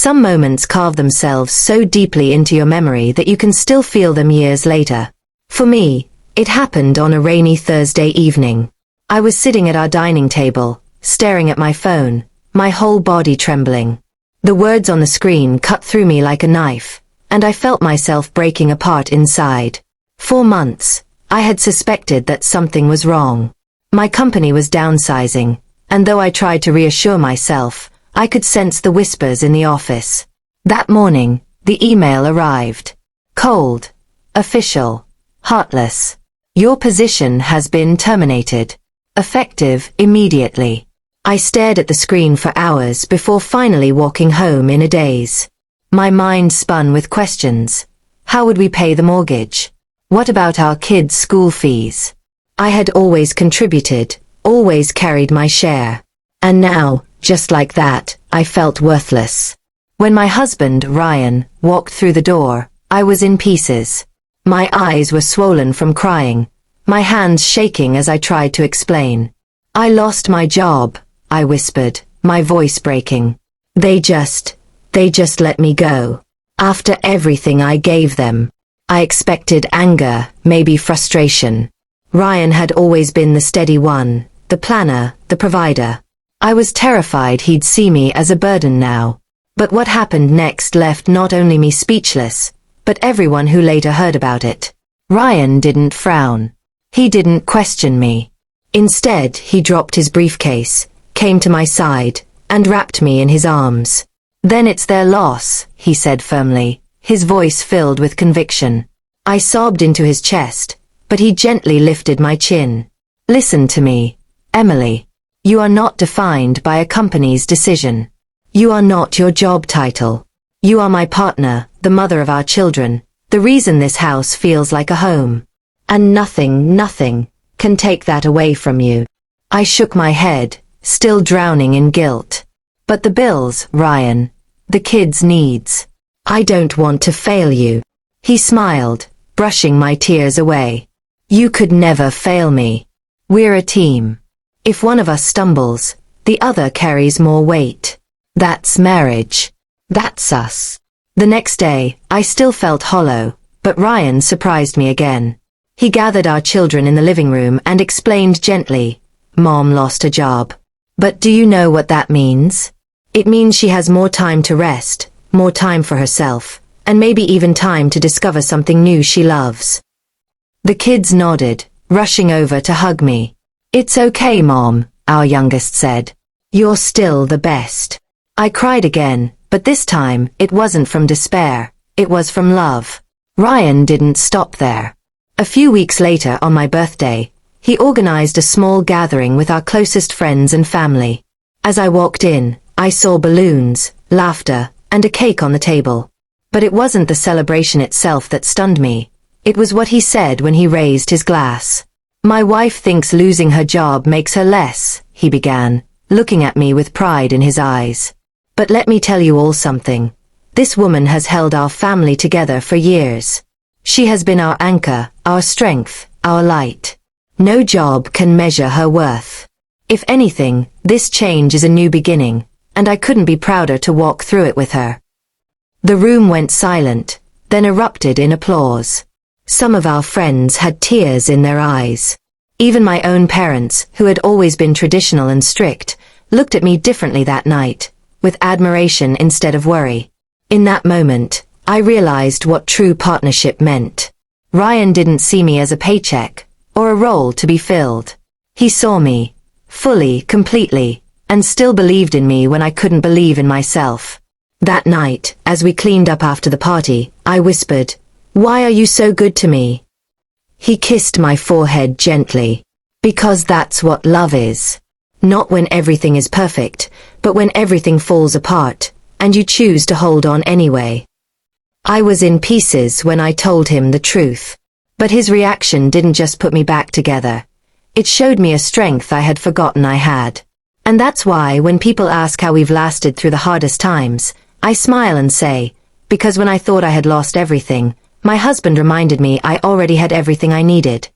Some moments carve themselves so deeply into your memory that you can still feel them years later. For me, it happened on a rainy Thursday evening. I was sitting at our dining table, staring at my phone, my whole body trembling. The words on the screen cut through me like a knife, and I felt myself breaking apart inside. For months, I had suspected that something was wrong. My company was downsizing, and though I tried to reassure myself, I could sense the whispers in the office. That morning, the email arrived. Cold. Official. Heartless. Your position has been terminated. Effective immediately. I stared at the screen for hours before finally walking home in a daze. My mind spun with questions. How would we pay the mortgage? What about our kids' school fees? I had always contributed, always carried my share. And now, just like that, I felt worthless. When my husband, Ryan, walked through the door, I was in pieces. My eyes were swollen from crying, my hands shaking as I tried to explain. I lost my job, I whispered, my voice breaking. They just let me go. After everything I gave them. I expected anger, maybe frustration. Ryan had always been the steady one, the planner, the provider. I was terrified he'd see me as a burden now. But what happened next left not only me speechless, but everyone who later heard about it. Ryan didn't frown. He didn't question me. Instead, he dropped his briefcase, came to my side, and wrapped me in his arms. Then it's their loss, he said firmly, his voice filled with conviction. I sobbed into his chest, but he gently lifted my chin. Listen to me, Emily. You are not defined by a company's decision. You are not your job title. You are my partner, the mother of our children, the reason this house feels like a home. And nothing can take that away from you. I shook my head, still drowning in guilt. But the bills, Ryan. The kids' needs. I don't want to fail you. He smiled, brushing my tears away. You could never fail me. We're a team. If one of us stumbles, the other carries more weight. That's marriage. That's us. The next day, I still felt hollow, but Ryan surprised me again. He gathered our children in the living room and explained gently, Mom lost a job. But do you know what that means? It means she has more time to rest, more time for herself, and maybe even time to discover something new she loves. The kids nodded, rushing over to hug me. It's okay, Mom, our youngest said. You're still the best. I cried again, but this time, it wasn't from despair, it was from love. Ryan didn't stop there. A few weeks later, on my birthday, he organized a small gathering with our closest friends and family. As I walked in, I saw balloons, laughter, and a cake on the table. But it wasn't the celebration itself that stunned me. It was what he said when he raised his glass. My wife thinks losing her job makes her less, he began, looking at me with pride in his eyes. But let me tell you all something. This woman has held our family together for years. She has been our anchor, our strength, our light. No job can measure her worth. If anything, this change is a new beginning, and I couldn't be prouder to walk through it with her. The room went silent, then erupted in applause. Some of our friends had tears in their eyes. Even my own parents, who had always been traditional and strict, looked at me differently that night, with admiration instead of worry. In that moment, I realized what true partnership meant. Ryan didn't see me as a paycheck, or a role to be filled. He saw me, fully, completely, and still believed in me when I couldn't believe in myself. That night, as we cleaned up after the party, I whispered, "Why are you so good to me?" He kissed my forehead gently. Because that's what love is. Not when everything is perfect, but when everything falls apart, and you choose to hold on anyway. I was in pieces when I told him the truth. But his reaction didn't just put me back together. It showed me a strength I had forgotten I had. And that's why when people ask how we've lasted through the hardest times, I smile and say, because when I thought I had lost everything, my husband reminded me I already had everything I needed.